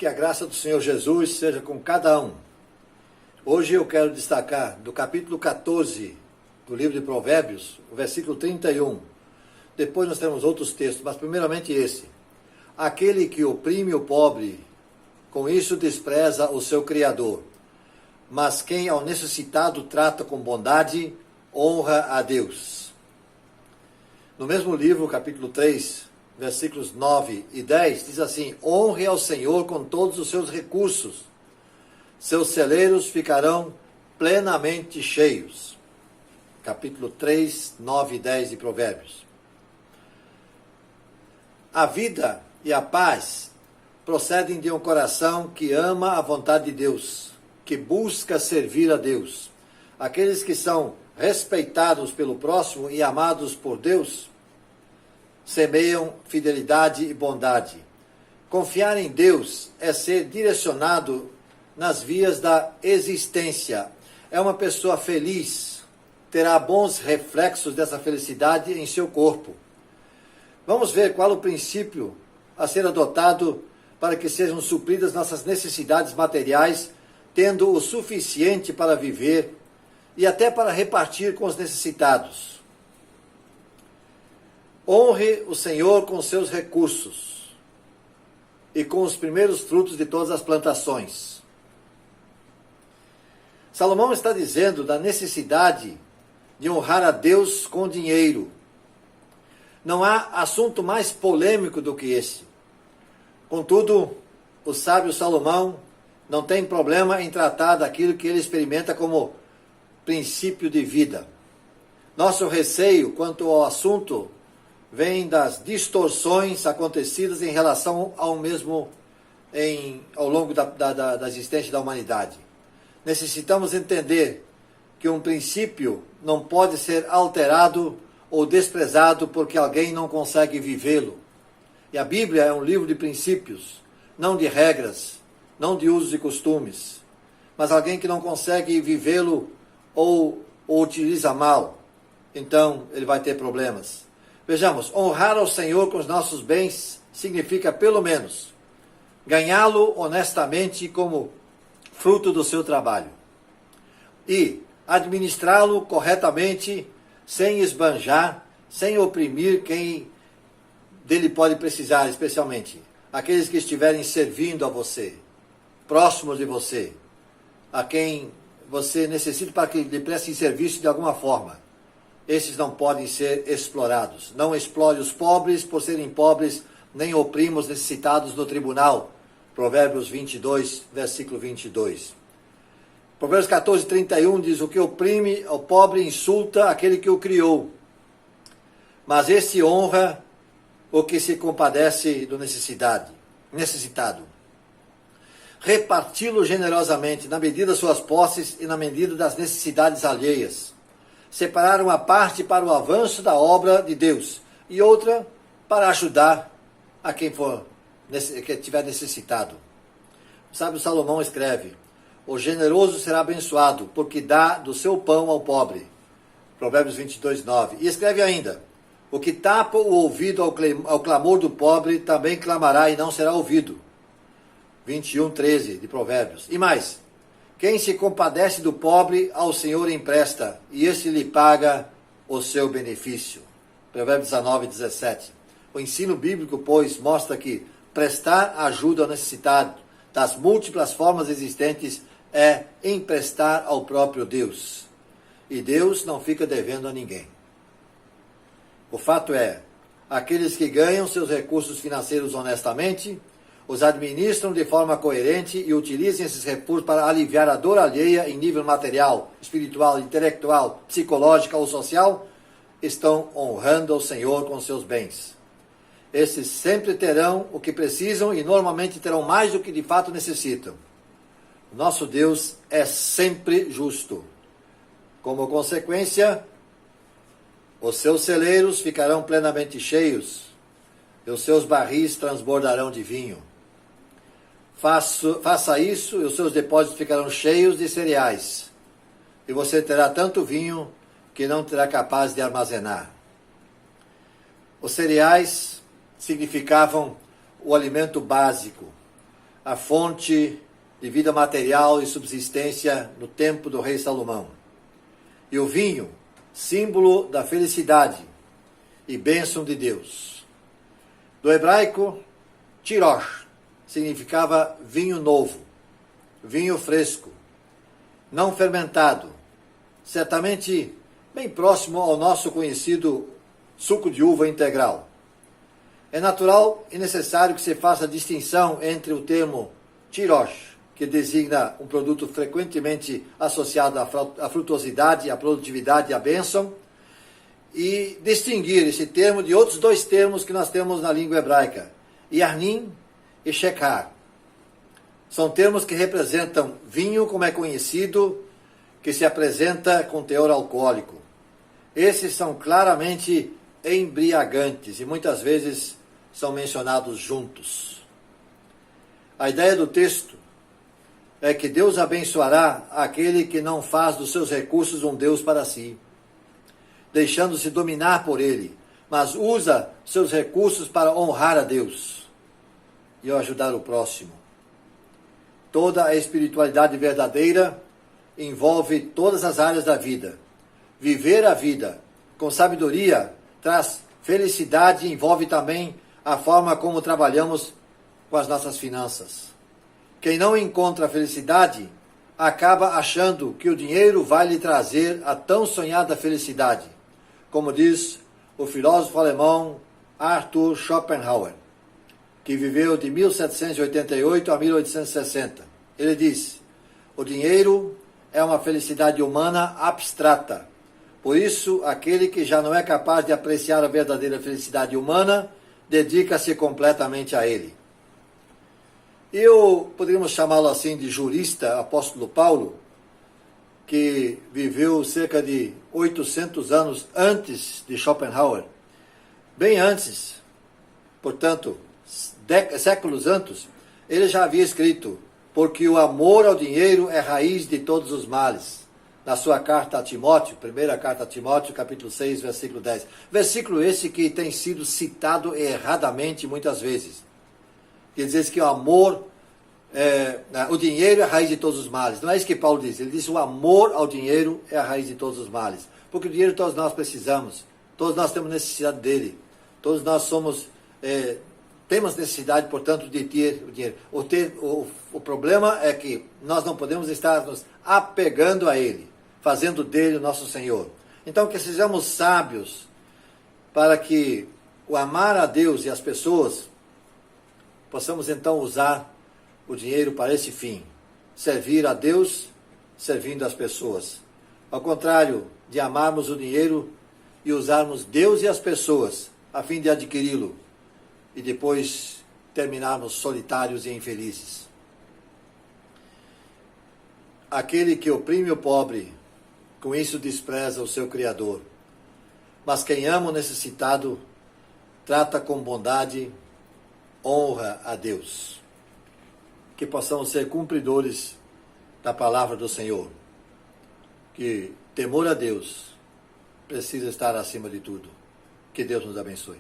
Que a graça do Senhor Jesus seja com cada um. Hoje eu quero destacar do capítulo 14 do livro de Provérbios, o versículo 31. Depois nós temos outros textos, mas primeiramente esse. Aquele que oprime o pobre, com isso despreza o seu Criador. Mas quem ao necessitado trata com bondade, honra a Deus. No mesmo livro, capítulo 3, versículos 9 e 10, diz assim: honre ao Senhor com todos os seus recursos, seus celeiros ficarão plenamente cheios. Capítulo 3, 9 e 10 de Provérbios. A vida e a paz procedem de um coração que ama a vontade de Deus, que busca servir a Deus. Aqueles que são respeitados pelo próximo e amados por Deus semeiam fidelidade e bondade. Confiar em Deus é ser direcionado nas vias da existência. É uma pessoa feliz, terá bons reflexos dessa felicidade em seu corpo. Vamos ver qual o princípio a ser adotado para que sejam supridas nossas necessidades materiais, tendo o suficiente para viver e até para repartir com os necessitados. Honre o Senhor com seus recursos e com os primeiros frutos de todas as plantações. Salomão está dizendo da necessidade de honrar a Deus com dinheiro. Não há assunto mais polêmico do que esse. Contudo, o sábio Salomão não tem problema em tratar daquilo que ele experimenta como princípio de vida. Nosso receio quanto ao assunto vem das distorções acontecidas em relação ao mesmo ao longo da existência da humanidade. Necessitamos entender que um princípio não pode ser alterado ou desprezado porque alguém não consegue vivê-lo. E a Bíblia é um livro de princípios, não de regras, não de usos e costumes. Mas alguém que não consegue vivê-lo ou o utiliza mal, então ele vai ter problemas. Vejamos, honrar ao Senhor com os nossos bens significa, pelo menos, ganhá-lo honestamente como fruto do seu trabalho. E administrá-lo corretamente, sem esbanjar, sem oprimir quem dele pode precisar, especialmente aqueles que estiverem servindo a você, próximos de você, a quem você necessita para que lhe preste serviço de alguma forma. Esses não podem ser explorados. Não explore os pobres por serem pobres, nem oprima os necessitados no tribunal. Provérbios 22, versículo 22. Provérbios 14, 31 diz: o que oprime ao pobre insulta aquele que o criou, mas esse honra o que se compadece do necessitado. Reparti-lo generosamente, na medida das suas posses e na medida das necessidades alheias. Separar uma parte para o avanço da obra de Deus e outra para ajudar a quem que estiver necessitado. O sábio Salomão escreve: o generoso será abençoado, porque dá do seu pão ao pobre. Provérbios 22, 9. E escreve ainda: o que tapa o ouvido ao clamor do pobre, também clamará e não será ouvido. 21, 13 de Provérbios. E mais: quem se compadece do pobre, ao Senhor empresta, e este lhe paga o seu benefício. Provérbios 19, 17. O ensino bíblico, pois, mostra que prestar ajuda ao necessitado, das múltiplas formas existentes, é emprestar ao próprio Deus. E Deus não fica devendo a ninguém. O fato é, aqueles que ganham seus recursos financeiros honestamente, os administram de forma coerente e utilizem esses recursos para aliviar a dor alheia em nível material, espiritual, intelectual, psicológico ou social, estão honrando ao Senhor com seus bens. Esses sempre terão o que precisam e normalmente terão mais do que de fato necessitam. Nosso Deus é sempre justo. Como consequência, os seus celeiros ficarão plenamente cheios e os seus barris transbordarão de vinho. Faça isso e os seus depósitos ficarão cheios de cereais. E você terá tanto vinho que não será capaz de armazenar. Os cereais significavam o alimento básico. a fonte de vida material e subsistência no tempo do rei Salomão. E o vinho, símbolo da felicidade e bênção de Deus. Do hebraico, tirosh, significava vinho novo, vinho fresco, não fermentado, certamente bem próximo ao nosso conhecido suco de uva integral. É natural e necessário que se faça a distinção entre o termo tirosh, que designa um produto frequentemente associado à frutuosidade, à produtividade e à bênção, e distinguir esse termo de outros dois termos que nós temos na língua hebraica, yarnin e shekar. São termos que representam vinho, como é conhecido, que se apresenta com teor alcoólico. Esses são claramente embriagantes e muitas vezes são mencionados juntos. A ideia do texto é que Deus abençoará aquele que não faz dos seus recursos um Deus para si, deixando-se dominar por ele, mas usa seus recursos para honrar a Deus e ajudar o próximo. Toda a espiritualidade verdadeira envolve todas as áreas da vida. Viver a vida com sabedoria traz felicidade e envolve também a forma como trabalhamos com as nossas finanças. Quem não encontra felicidade acaba achando que o dinheiro vai lhe trazer a tão sonhada felicidade, como diz o filósofo alemão Arthur Schopenhauer, que viveu de 1788 a 1860. Ele diz: o dinheiro é uma felicidade humana abstrata. Por isso, aquele que já não é capaz de apreciar a verdadeira felicidade humana, dedica-se completamente a ele. Poderíamos chamá-lo assim de jurista, apóstolo Paulo, que viveu cerca de 800 anos antes de Schopenhauer, bem antes, portanto, séculos antes, ele já havia escrito: porque o amor ao dinheiro é raiz de todos os males. Na sua carta a Timóteo, primeira carta a Timóteo, capítulo 6, versículo 10. Versículo esse que tem sido citado erradamente muitas vezes. Quer dizer que o amor, o dinheiro é a raiz de todos os males. Não é isso que Paulo diz. Ele diz: o amor ao dinheiro é a raiz de todos os males. Porque o dinheiro todos nós precisamos. Todos nós temos necessidade dele. Todos nós temos necessidade, portanto, de ter o dinheiro. O problema é que nós não podemos estar nos apegando a ele, fazendo dele o nosso Senhor. Então, que sejamos sábios para que o amar a Deus e as pessoas, possamos então usar o dinheiro para esse fim. Servir a Deus, servindo as pessoas. Ao contrário de amarmos o dinheiro e usarmos Deus e as pessoas a fim de adquiri-lo, e depois terminarmos solitários e infelizes. Aquele que oprime o pobre, com isso despreza o seu Criador. Mas quem ama o necessitado, trata com bondade, honra a Deus. Que possamos ser cumpridores da palavra do Senhor. Que temor a Deus precisa estar acima de tudo. Que Deus nos abençoe.